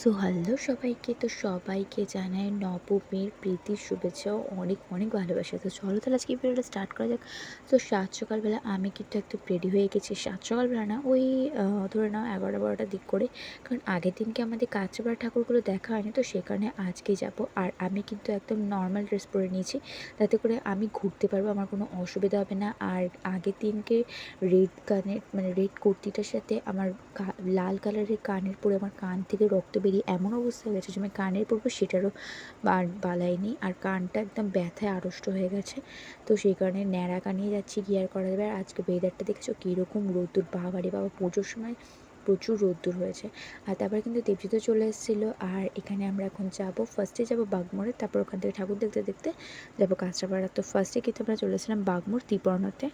So hello সবাইকে, তো সবাইকে জানাই নবমীর প্রীতির শুভেচ্ছা ও অনেক অনেক ভালোবাসা। তো চলো তাহলে আজকে ভিডিওটা স্টার্ট করা যাক। তো সাত সকালবেলা আমি কিন্তু একটু রেডি হয়ে গেছি। সাত সকালবেলা না, ওই ধরে নাও 11টা-12টার দিক করে, কারণ আগের দিনকে আমাদের কাঁচরাপাড়া ঠাকুরগুলো দেখা হয়নি, তো সে কারণে আজকে যাব। আর আমি কিন্তু একদম নর্মাল ড্রেস পরে নিয়েছি, তাতে করে আমি ঘুরতে পারবো, আমার কোনো অসুবিধা হবে না। আর আগের দিনকে রেড কানের মানে রেড কুর্তিটার সাথে আমার লাল কালারের কানের পরে আমার কান থেকে রক্ত বেরিয়ে এমন অবস্থা হয়ে গেছে যে আমি কানের পরবো সেটারও বালাই নেই, আর কানটা একদম ব্যথায় আড়ষ্ট হয়ে গেছে। তো সেই কারণে ন্যাড়া কানিয়ে যাচ্ছি, কি আর করা যাবে। আর আজকে ওয়েদারটা দেখেছো কীরকম রোদ্দুর, বাবারে বাবা, পুজোর সময় প্রচুর রোদ্দুর হয়েছে। আর তারপরে কিন্তু দেবজিৎও চলে এসেছিলো। আর এখানে আমরা এখন যাব, ফার্স্টে যাব বাগমোড়ে, তারপর ওখান থেকে ঠাকুর দেখতে দেখতে যাবো কাঁচরাপাড়া। তো ফার্স্টে কিন্তু আমরা চলে এসেছিলাম বাগমোড় ত্রিপর্ণতে।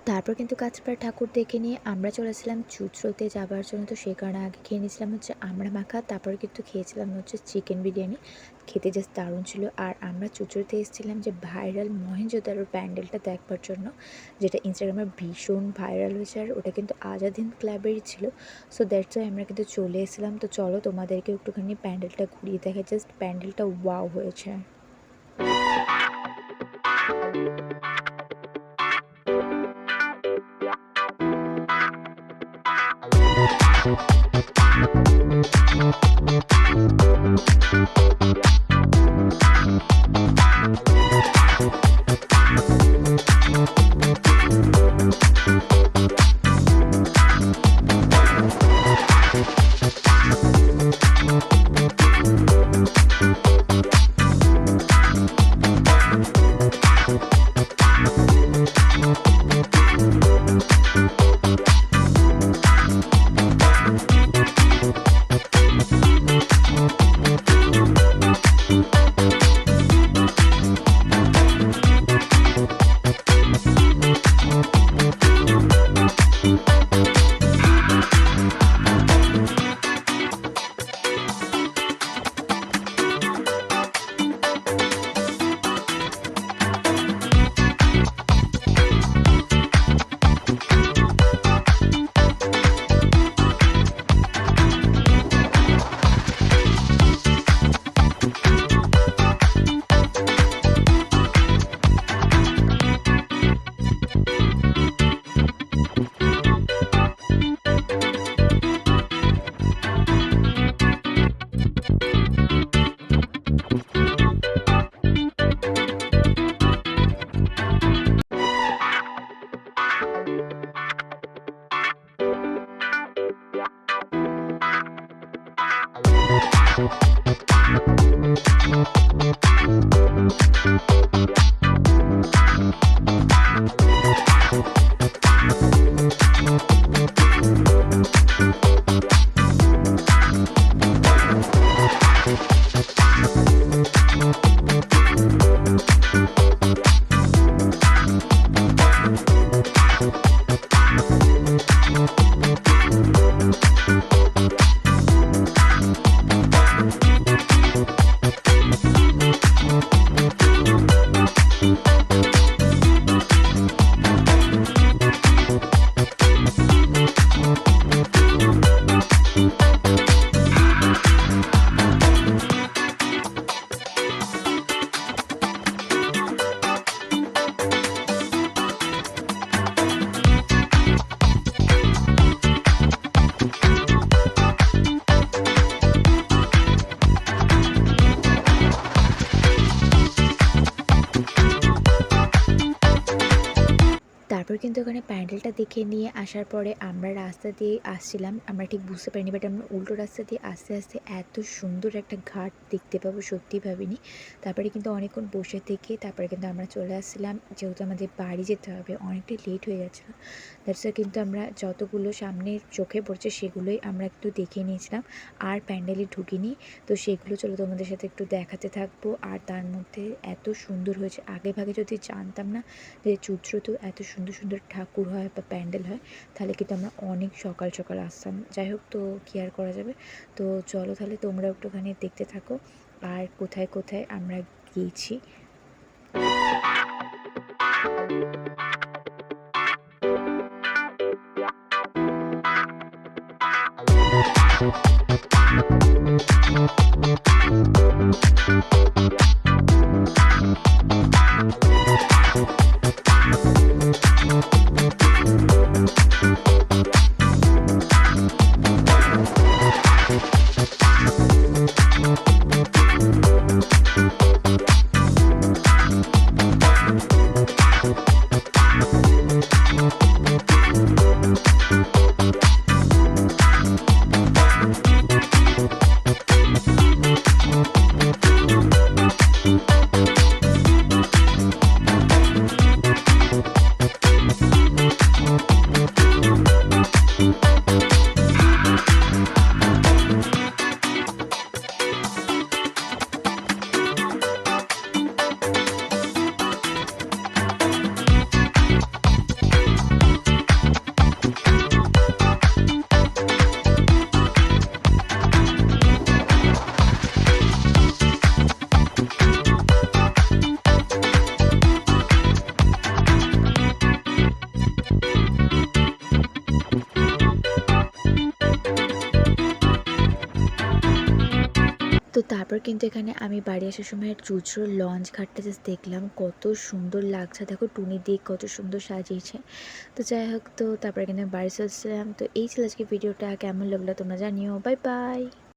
তারপর কিন্তু কাঁচরাপাড়া ঠাকুর দেখে নিয়ে আমরা চলেছিলাম চুঁচুড়াতে যাবার জন্য। তো সেই কারণে আগে খেয়ে নিয়েছিলাম হচ্ছে আমড়া মাখা, তারপরে কিন্তু খেয়েছিলাম হচ্ছে চিকেন বিরিয়ানি, খেতে জাস্ট দারুণ ছিল। আর আমরা চুঁচুড়াতে এসেছিলাম যে ভাইরাল মহেঞ্জোদারোর প্যান্ডেলটা দেখবার জন্য, যেটা ইনস্টাগ্রামে ভীষণ ভাইরাল হয়েছে। আর ওটা কিন্তু আজাদ হিন্দ ক্লাবেরই ছিল। সো দ্যাটস ওয়াই আমরা কিন্তু চলে এসেছিলাম। তো চলো তোমাদেরকে একটুখানি প্যান্ডেলটা ঘুরিয়ে দেখা, জাস্ট প্যান্ডেলটা ওয়াও হয়েছে। তারপর কিন্তু ওখানে প্যান্ডেলটা দেখে নিয়ে আসার পরে আমরা রাস্তা দিয়ে আসছিলাম, আমরা ঠিক বুঝতে পারিনি, বাট আমরা উল্টো রাস্তা দিয়ে আস্তে আস্তে এত সুন্দর একটা ঘাট দেখতে পাবো সত্যিই ভাবিনি। তারপরে কিন্তু অনেকক্ষণ বসে থেকে তারপরে কিন্তু আমরা চলে আসছিলাম, যেহেতু আমাদের বাড়ি যেতে হবে, অনেকটাই লেট হয়ে গেছিলো। দ্যাটস কিন্তু আমরা যতগুলো সামনের চোখে পড়ছে সেগুলোই আমরা একটু দেখে নিয়েছিলাম, আর প্যান্ডেলে ঢুকিনি। তো সেগুলো চলো তোমাদের সাথে একটু দেখাতে থাকবো। আর তার মধ্যে এত সুন্দর হয়েছে, আগে ভাগে যদি জানতাম না যে চুঁচুড়াতেও এত সুন্দর সুন্দর ঠাকুর হয় বা প্যান্ডেল হয়, তাহলে কিন্তু আমরা অনেক সকাল সকাল আসতাম। যাই হোক, তো কী আর করা যাবে। তো চলো তাহলে তোমরা একটুখানি দেখতে থাকো আর কোথায় কোথায় আমরা গিয়েছি। তো তারপর কিন্তু এখানে আমি বাড়ি আসার সময় চুঁচুড়ার লঞ্চ ঘাটটা জাস্ট দেখলাম, কত সুন্দর লাগছে। দেখো টুনি দিক কত সুন্দর সাজিয়েছে। তো যাই হোক, তো তারপরে কিন্তু বাড়ি চলে এসেছিলাম। তো এই ছিল আজকে ভিডিওটা, কেমন লাগলো তোমরা জানিও। Bye bye.